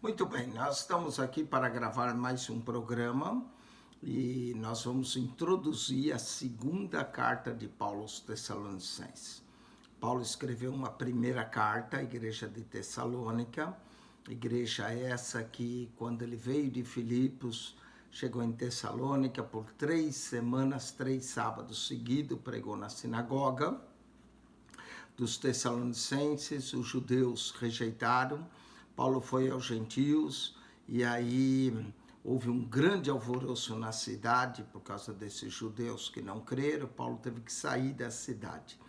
Muito bem, nós estamos aqui para gravar mais um programa e nós vamos introduzir a segunda carta de Paulo aos Tessalonicenses. Paulo escreveu uma primeira carta à igreja de Tessalônica, igreja essa que, quando ele veio de Filipos, chegou em Tessalônica por 3 semanas, 3 sábados seguidos, pregou na sinagoga dos Tessalonicenses. Os judeus rejeitaram. Paulo foi aos gentios e aí houve um grande alvoroço na cidade por causa desses judeus que não creram. Paulo teve que sair da cidade.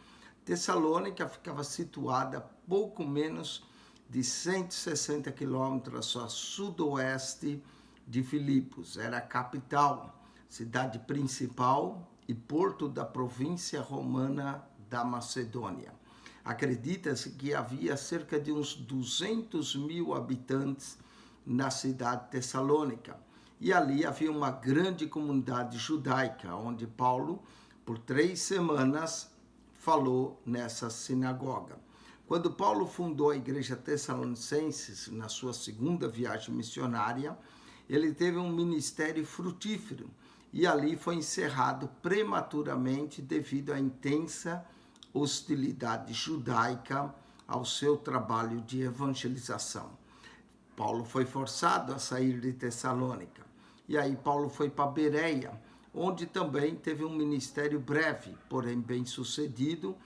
Tessalônica ficava situada a pouco menos de 160 quilômetros a sudoeste de Filipos. Era a capital, cidade principal e porto da província romana da Macedônia. Acredita-se que havia cerca de uns 200 mil habitantes na cidade de Tessalônica. E ali havia uma grande comunidade judaica, onde Paulo, por 3 semanas, falou nessa sinagoga. Quando Paulo fundou a igreja Tessalonicenses, na sua segunda viagem missionária, ele teve um ministério frutífero e ali foi encerrado prematuramente devido à intensa hostilidade judaica ao seu trabalho de evangelização. Paulo foi forçado a sair de Tessalônica. E aí Paulo foi para Bereia, onde também teve um ministério breve, porém bem-sucedido,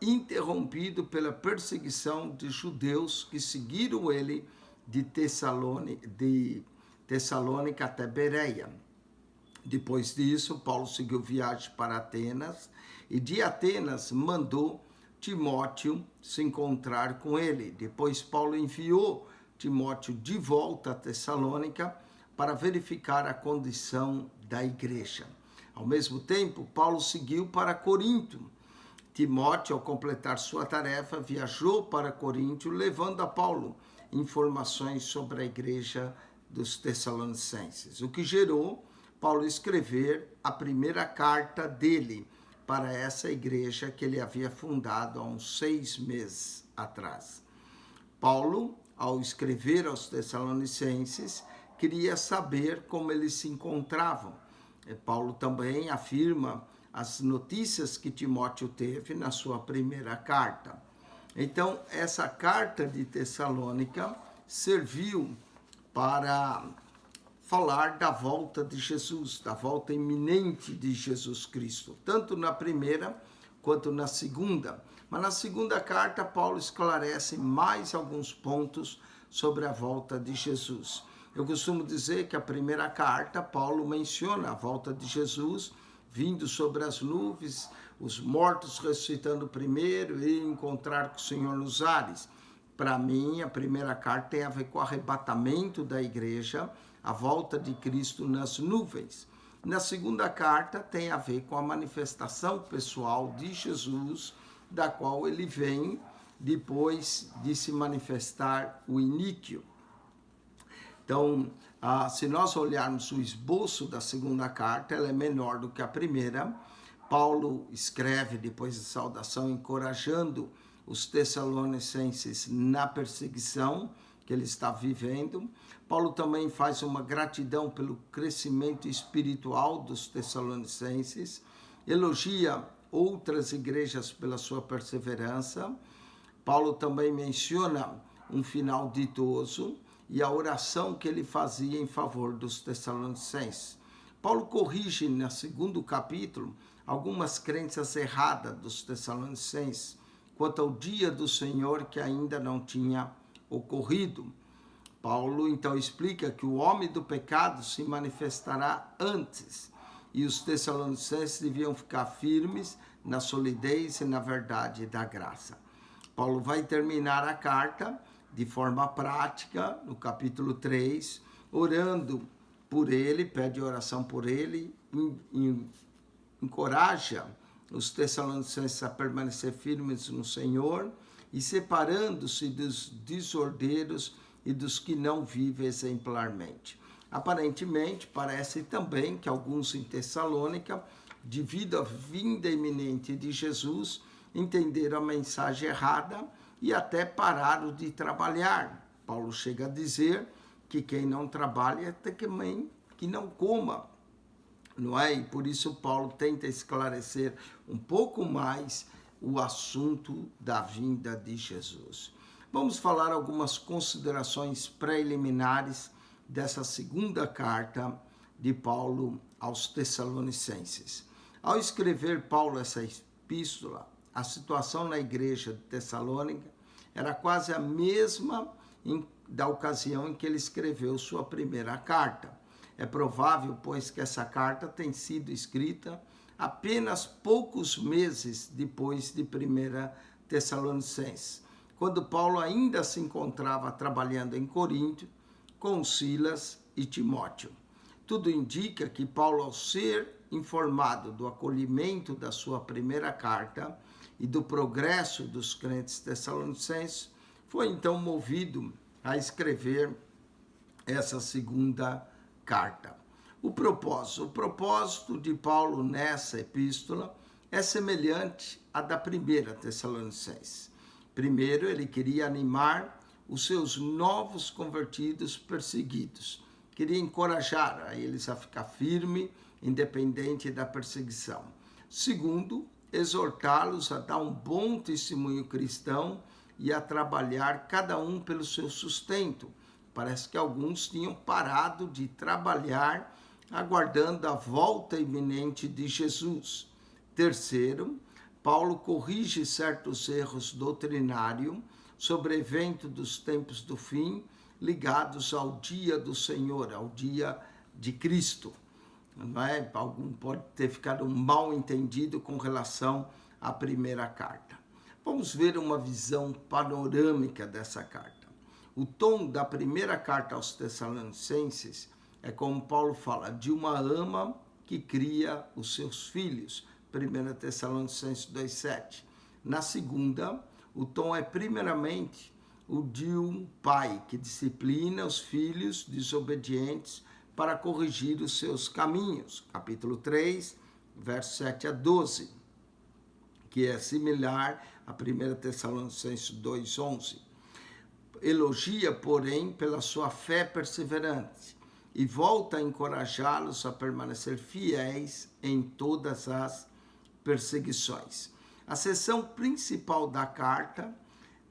interrompido pela perseguição de judeus que seguiram ele de Tessalônica até Bereia. Depois disso, Paulo seguiu viagem para Atenas e de Atenas mandou Timóteo se encontrar com ele. Depois Paulo enviou Timóteo de volta a Tessalônica para verificar a condição da igreja. Ao mesmo tempo, Paulo seguiu para Corinto. Timóteo, ao completar sua tarefa, viajou para Corinto, levando a Paulo informações sobre a igreja dos Tessalonicenses, o que gerou Paulo escrever a primeira carta dele para essa igreja que ele havia fundado há uns 6 meses atrás. Paulo, ao escrever aos Tessalonicenses, queria saber como eles se encontravam. Paulo também afirma as notícias que Timóteo teve na sua primeira carta. Então, essa carta de Tessalônica serviu para falar da volta de Jesus, da volta iminente de Jesus Cristo, tanto na primeira quanto na segunda. Mas na segunda carta, Paulo esclarece mais alguns pontos sobre a volta de Jesus. Eu costumo dizer que a primeira carta, Paulo menciona a volta de Jesus, vindo sobre as nuvens, os mortos ressuscitando primeiro e encontrar com o Senhor nos ares. Para mim, a primeira carta tem a ver com o arrebatamento da igreja, a volta de Cristo nas nuvens. Na segunda carta tem a ver com a manifestação pessoal de Jesus, da qual ele vem depois de se manifestar o iníquo. Então, se nós olharmos o esboço da segunda carta, ela é menor do que a primeira. Paulo escreve depois de saudação, encorajando os Tessalonicenses na perseguição que ele está vivendo. Paulo também faz uma gratidão pelo crescimento espiritual dos Tessalonicenses, elogia outras igrejas pela sua perseverança. Paulo também menciona um final ditoso e a oração que ele fazia em favor dos Tessalonicenses. Paulo corrige, no segundo capítulo, algumas crenças erradas dos Tessalonicenses quanto ao dia do Senhor que ainda não tinha ocorrido. Paulo então explica que o homem do pecado se manifestará antes e os Tessalonicenses deviam ficar firmes na solidez e na verdade da graça. Paulo vai terminar a carta de forma prática, no capítulo 3, orando por ele, pede oração por ele, encoraja os Tessalonicenses a permanecer firmes no Senhor e separando-se dos desordeiros e dos que não vivem exemplarmente. Aparentemente, parece também que alguns em Tessalônica, devido à vinda iminente de Jesus, entenderam a mensagem errada e até pararam de trabalhar. Paulo chega a dizer que quem não trabalha também que não coma, não é? E por isso Paulo tenta esclarecer um pouco mais o assunto da vinda de Jesus. Vamos falar algumas considerações preliminares dessa segunda carta de Paulo aos Tessalonicenses. Ao escrever Paulo essa epístola, a situação na igreja de Tessalônica era quase a mesma da ocasião em que ele escreveu sua primeira carta. É provável, pois, que essa carta tenha sido escrita apenas poucos meses depois de 1 Tessalonicenses, quando Paulo ainda se encontrava trabalhando em Corinto com Silas e Timóteo. Tudo indica que Paulo, ao ser informado do acolhimento da sua primeira carta e do progresso dos crentes tessalonicenses, foi então movido a escrever essa segunda carta. O propósito de Paulo nessa epístola é semelhante à da primeira Tessalonicenses. Primeiro, ele queria animar os seus novos convertidos perseguidos. Queria encorajar a eles a ficar firme, independente da perseguição. Segundo, exortá-los a dar um bom testemunho cristão e a trabalhar cada um pelo seu sustento. Parece que alguns tinham parado de trabalhar, aguardando a volta iminente de Jesus. Terceiro, Paulo corrige certos erros doutrinários sobre evento dos tempos do fim, ligados ao dia do Senhor, ao dia de Cristo. Não é? Algum pode ter ficado mal entendido com relação à primeira carta. Vamos ver uma visão panorâmica dessa carta. O tom da primeira carta aos Tessalonicenses é como Paulo fala, de uma ama que cria os seus filhos. 1 Tessalonicenses 2,7. Na segunda, o tom é primeiramente o de um pai que disciplina os filhos desobedientes para corrigir os seus caminhos. Capítulo 3, versos 7 a 12, que é similar a 1 Tessalonicenses 2,11. Elogia, porém, pela sua fé perseverante e volta a encorajá-los a permanecer fiéis em todas as perseguições. A seção principal da carta,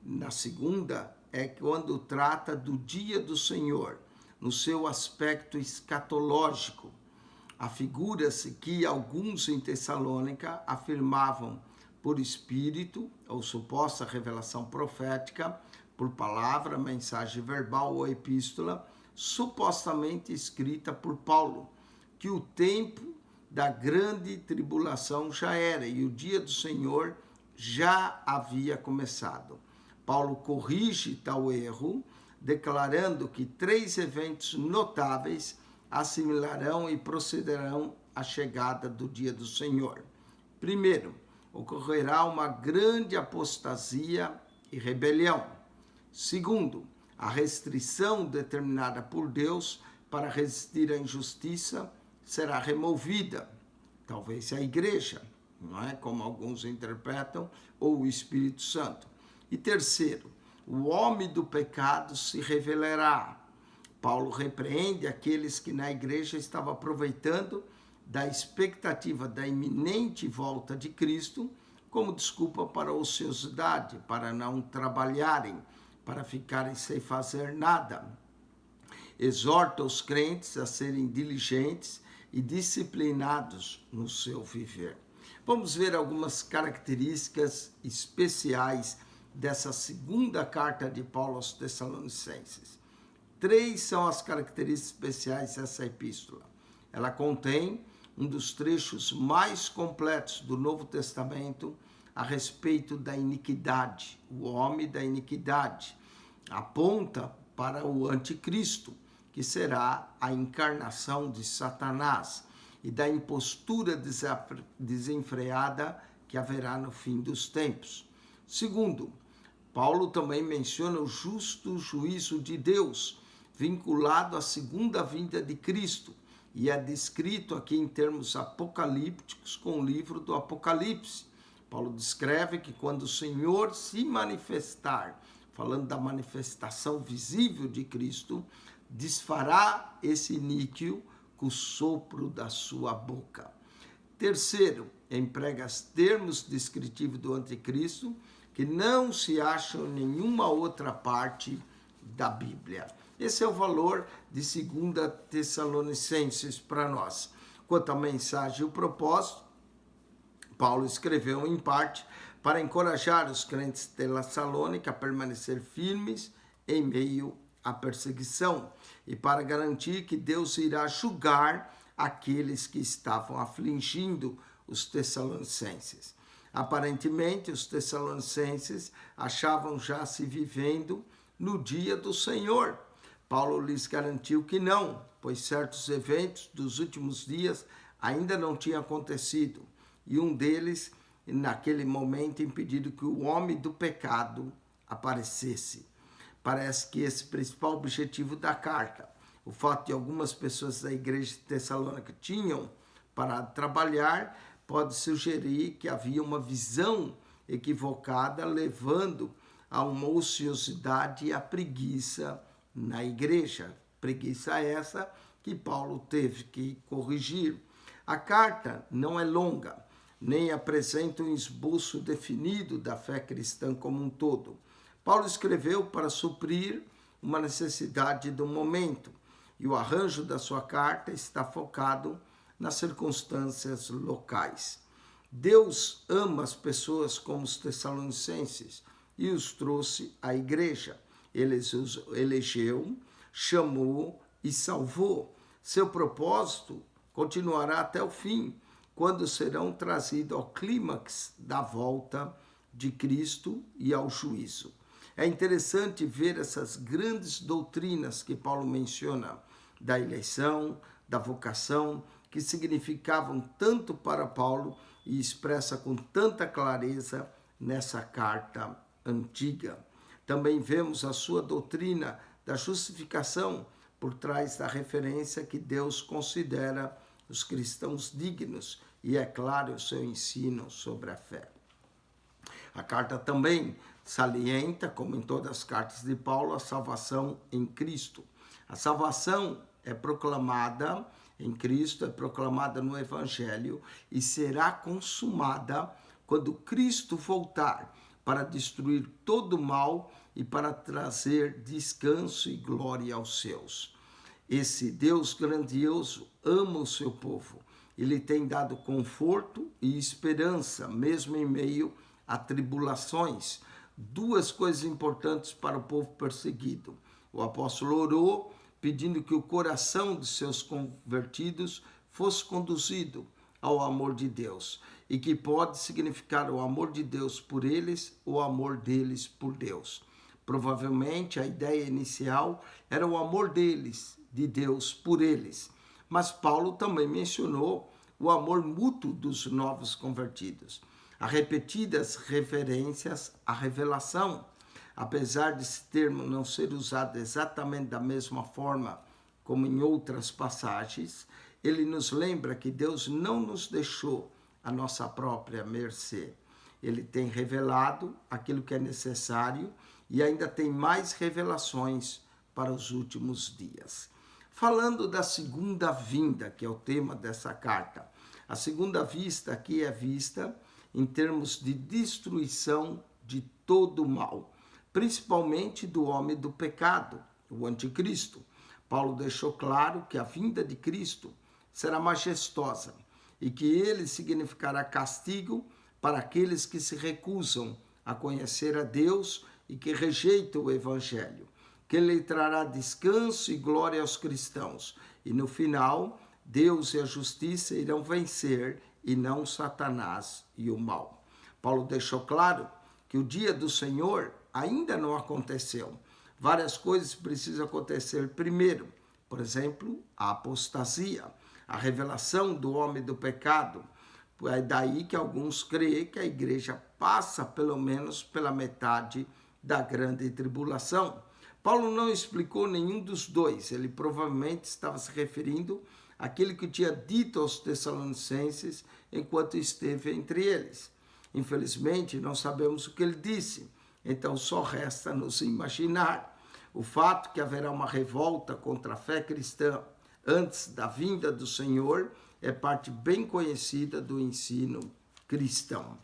na segunda, é quando trata do dia do Senhor, no seu aspecto escatológico. Afigura-se que alguns em Tessalônica afirmavam por espírito, ou suposta revelação profética, por palavra, mensagem verbal ou epístola, supostamente escrita por Paulo, que o tempo da grande tribulação já era e o dia do Senhor já havia começado. Paulo corrige tal erro, declarando que 3 eventos notáveis assimilarão e procederão à chegada do dia do Senhor. Primeiro, ocorrerá uma grande apostasia e rebelião. Segundo, a restrição determinada por Deus para resistir à injustiça será removida. Talvez a igreja, não é? Como alguns interpretam, ou o Espírito Santo. E terceiro, o homem do pecado se revelará. Paulo repreende aqueles que na igreja estavam aproveitando da expectativa da iminente volta de Cristo como desculpa para a ociosidade, para não trabalharem, para ficarem sem fazer nada. Exorta os crentes a serem diligentes e disciplinados no seu viver. Vamos ver algumas características especiais dessa segunda carta de Paulo aos Tessalonicenses. 3 são as características especiais dessa epístola. Ela contém um dos trechos mais completos do Novo Testamento a respeito da iniquidade, o homem da iniquidade. Aponta para o anticristo, que será a encarnação de Satanás, e da impostura desenfreada que haverá no fim dos tempos. Segundo, Paulo também menciona o justo juízo de Deus, vinculado à segunda vinda de Cristo, e é descrito aqui em termos apocalípticos com o livro do Apocalipse. Paulo descreve que quando o Senhor se manifestar, falando da manifestação visível de Cristo, desfará esse níquel com o sopro da sua boca. Terceiro, emprega termos descritivos do anticristo que não se acham em nenhuma outra parte da Bíblia. Esse é o valor de 2 Tessalonicenses para nós. Quanto à mensagem e o propósito, Paulo escreveu em parte para encorajar os crentes de Tessalônica a permanecer firmes em meio à perseguição e para garantir que Deus irá julgar aqueles que estavam afligindo os tessalonicenses. Aparentemente, os tessalonicenses achavam já se vivendo no dia do Senhor. Paulo lhes garantiu que não, pois certos eventos dos últimos dias ainda não tinham acontecido. E um deles, naquele momento, impediu que o homem do pecado aparecesse. Parece que esse é o principal objetivo da carta. O fato de algumas pessoas da igreja de Tessalônica tinham parado de trabalhar pode sugerir que havia uma visão equivocada, levando a uma ociosidade e a preguiça na igreja. Preguiça essa que Paulo teve que corrigir. A carta não é longa, nem apresenta um esboço definido da fé cristã como um todo. Paulo escreveu para suprir uma necessidade do momento, e o arranjo da sua carta está focado nas circunstâncias locais. Deus ama as pessoas como os tessalonicenses e os trouxe à igreja. Ele os elegeu, chamou e salvou. Seu propósito continuará até o fim, quando serão trazidos ao clímax da volta de Cristo e ao juízo. É interessante ver essas grandes doutrinas que Paulo menciona, da eleição, da vocação, que significavam tanto para Paulo e expressa com tanta clareza nessa carta antiga. Também vemos a sua doutrina da justificação por trás da referência que Deus considera os cristãos dignos e, é claro, o seu ensino sobre a fé. A carta também salienta, como em todas as cartas de Paulo, a salvação em Cristo. A salvação é proclamada em Cristo, é proclamada no Evangelho e será consumada quando Cristo voltar para destruir todo o mal e para trazer descanso e glória aos seus. Esse Deus grandioso ama o seu povo. Ele tem dado conforto e esperança, mesmo em meio a tribulações. Duas coisas importantes para o povo perseguido. O apóstolo orou pedindo que o coração de seus convertidos fosse conduzido ao amor de Deus, e que pode significar o amor de Deus por eles ou o amor deles por Deus. Provavelmente a ideia inicial era o amor deles, de Deus por eles, mas Paulo também mencionou o amor mútuo dos novos convertidos. Há repetidas referências à revelação. Apesar desse termo não ser usado exatamente da mesma forma como em outras passagens, ele nos lembra que Deus não nos deixou à nossa própria mercê. Ele tem revelado aquilo que é necessário e ainda tem mais revelações para os últimos dias. Falando da segunda vinda, que é o tema dessa carta, a segunda vista aqui é vista em termos de destruição de todo o mal, principalmente do homem do pecado, o anticristo. Paulo deixou claro que a vinda de Cristo será majestosa e que ele significará castigo para aqueles que se recusam a conhecer a Deus e que rejeitam o Evangelho, que ele trará descanso e glória aos cristãos, e no final, Deus e a justiça irão vencer e não Satanás e o mal. Paulo deixou claro que o dia do Senhor ainda não aconteceu. Várias coisas precisam acontecer primeiro. Por exemplo, a apostasia, a revelação do homem do pecado. É daí que alguns creem que a igreja passa pelo menos pela metade da grande tribulação. Paulo não explicou nenhum dos dois. Ele provavelmente estava se referindo àquilo que tinha dito aos Tessalonicenses enquanto esteve entre eles. Infelizmente, não sabemos o que ele disse. Então, só resta nos imaginar. O fato que haverá uma revolta contra a fé cristã antes da vinda do Senhor é parte bem conhecida do ensino cristão.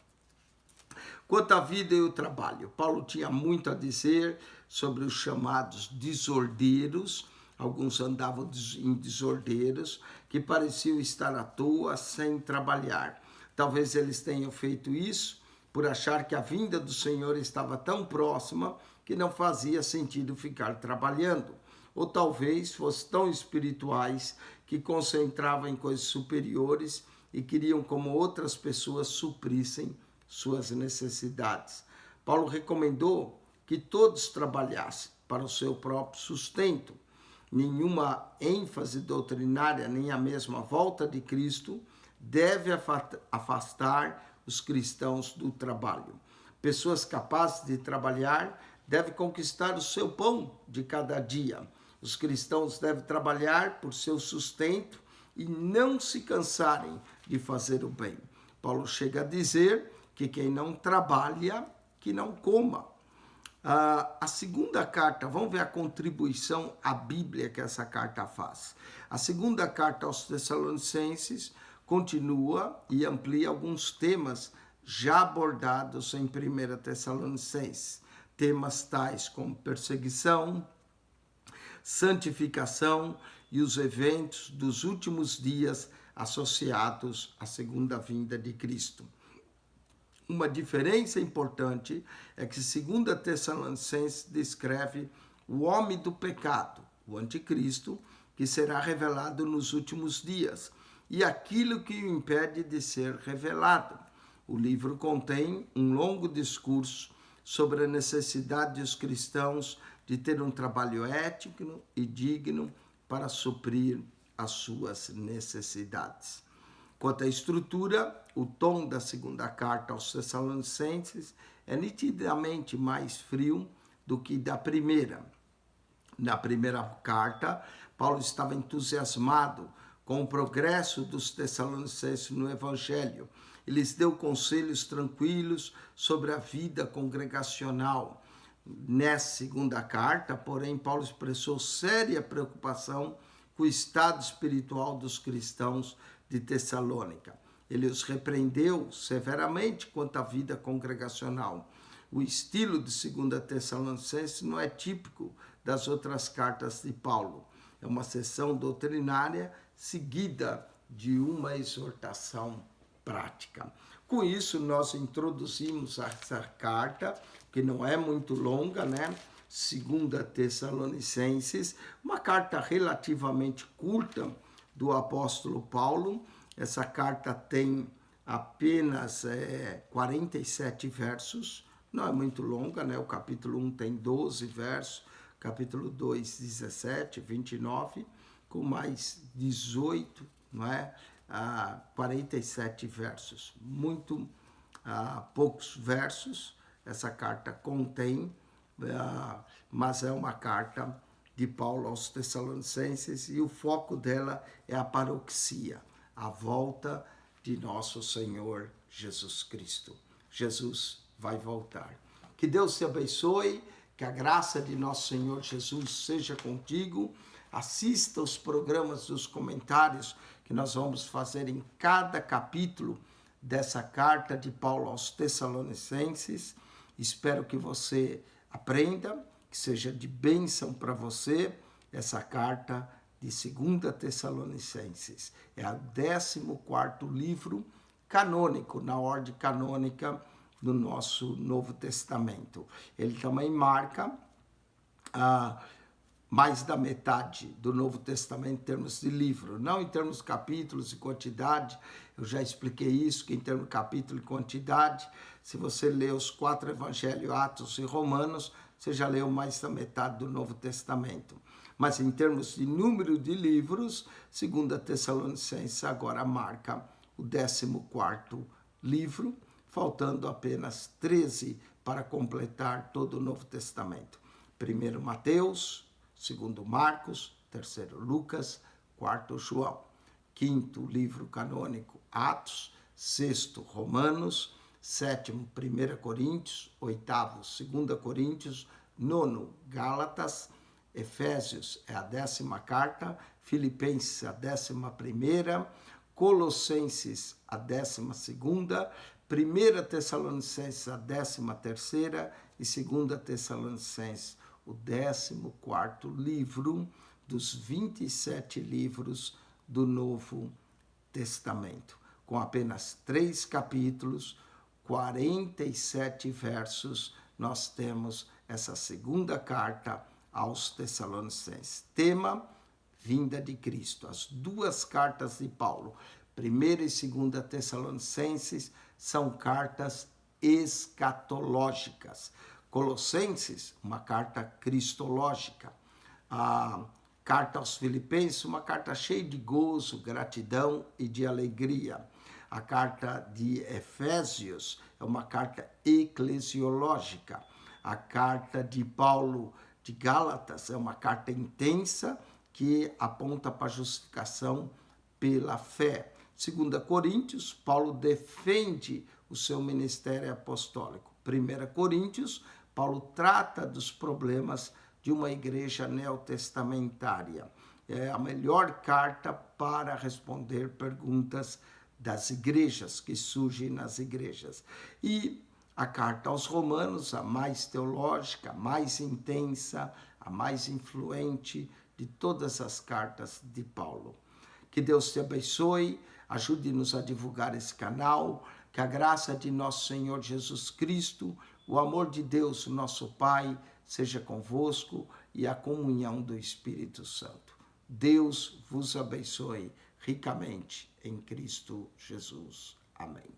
Quanto à vida e o trabalho, Paulo tinha muito a dizer sobre os chamados desordeiros. Alguns andavam em desordeiros, que pareciam estar à toa, sem trabalhar. Talvez eles tenham feito isso por achar que a vinda do Senhor estava tão próxima que não fazia sentido ficar trabalhando. Ou talvez fossem tão espirituais que concentravam em coisas superiores e queriam como outras pessoas suprissem suas necessidades. Paulo recomendou que todos trabalhassem para o seu próprio sustento. Nenhuma ênfase doutrinária, nem a mesma volta de Cristo deve afastar os cristãos do trabalho. Pessoas capazes de trabalhar devem conquistar o seu pão de cada dia. Os cristãos devem trabalhar por seu sustento e não se cansarem de fazer o bem. Paulo chega a dizer que quem não trabalha, que não coma. A segunda carta, vamos ver a contribuição à Bíblia que essa carta faz. A segunda carta aos Tessalonicenses continua e amplia alguns temas já abordados em 1 Tessalonicenses. Temas tais como perseguição, santificação e os eventos dos últimos dias associados à segunda vinda de Cristo. Uma diferença importante é que 2 Tessalonicenses descreve o homem do pecado, o anticristo, que será revelado nos últimos dias, e aquilo que o impede de ser revelado. O livro contém um longo discurso sobre a necessidade dos cristãos de ter um trabalho ético e digno para suprir as suas necessidades. Quanto à estrutura, o tom da segunda carta aos Tessalonicenses é nitidamente mais frio do que da primeira. Na primeira carta, Paulo estava entusiasmado com o progresso dos Tessalonicenses no Evangelho. Ele lhes deu conselhos tranquilos sobre a vida congregacional. Nessa segunda carta, porém, Paulo expressou séria preocupação com o estado espiritual dos cristãos de Tessalônica. Ele os repreendeu severamente quanto à vida congregacional. O estilo de 2 Tessalonicenses não é típico das outras cartas de Paulo. É uma sessão doutrinária seguida de uma exortação prática. Com isso, nós introduzimos essa carta, que não é muito longa, né? 2 Tessalonicenses, uma carta relativamente curta do apóstolo Paulo. Essa carta tem apenas 47 versos, não é muito longa, né? O capítulo 1 tem 12 versos, capítulo 2, 17, 29, com mais 18, não é? 47 versos, muito poucos versos essa carta contém, mas é uma carta de Paulo aos Tessalonicenses e o foco dela é a parousia, a volta de nosso Senhor Jesus Cristo. Jesus vai voltar. Que Deus te abençoe, que a graça de nosso Senhor Jesus seja contigo. Assista os programas dos comentários que nós vamos fazer em cada capítulo dessa carta de Paulo aos Tessalonicenses. Espero que você aprenda, que seja de bênção para você essa carta de 2 Tessalonicenses. É o 14º livro canônico, na ordem canônica do nosso Novo Testamento. Ele também marca mais da metade do Novo Testamento em termos de livro, não em termos de capítulos e quantidade. Eu já expliquei isso, que em termos de capítulo e quantidade, se você lê os 4 evangelhos, Atos e Romanos, você já leu mais da metade do Novo Testamento. Mas em termos de número de livros, 2 Tessalonicenses agora marca o 14º livro, faltando apenas 13 para completar todo o Novo Testamento. 1 Mateus, 2 Marcos, 3 Lucas, 4 João. 5º livro canônico, Atos. 6º, Romanos. 7º, 1 Coríntios. 8º, 2 Coríntios. 9º, Gálatas. Efésios é a 10ª carta, Filipenses a 11ª, Colossenses a 12ª, 1 Tessalonicenses a 13ª e 2 Tessalonicenses, o 14º livro dos 27 livros do Novo Testamento, com apenas 3 capítulos, 47 versos, nós temos essa segunda carta aos Tessalonicenses. Tema: vinda de Cristo. As 2 cartas de Paulo, 1ª e 2 Tessalonicenses, são cartas escatológicas. Colossenses, uma carta cristológica. A carta aos Filipenses, uma carta cheia de gozo, gratidão e de alegria. A carta de Efésios é uma carta eclesiológica. A carta de Paulo de Gálatas é uma carta intensa que aponta para a justificação pela fé. 2 Coríntios, Paulo defende o seu ministério apostólico. 1 Coríntios, Paulo trata dos problemas de uma igreja neotestamentária. É a melhor carta para responder perguntas das igrejas, que surgem nas igrejas. E a carta aos Romanos, a mais teológica, a mais intensa, a mais influente de todas as cartas de Paulo. Que Deus te abençoe, ajude-nos a divulgar esse canal, que a graça de nosso Senhor Jesus Cristo, o amor de Deus, nosso Pai, seja convosco e a comunhão do Espírito Santo. Deus vos abençoe ricamente em Cristo Jesus. Amém.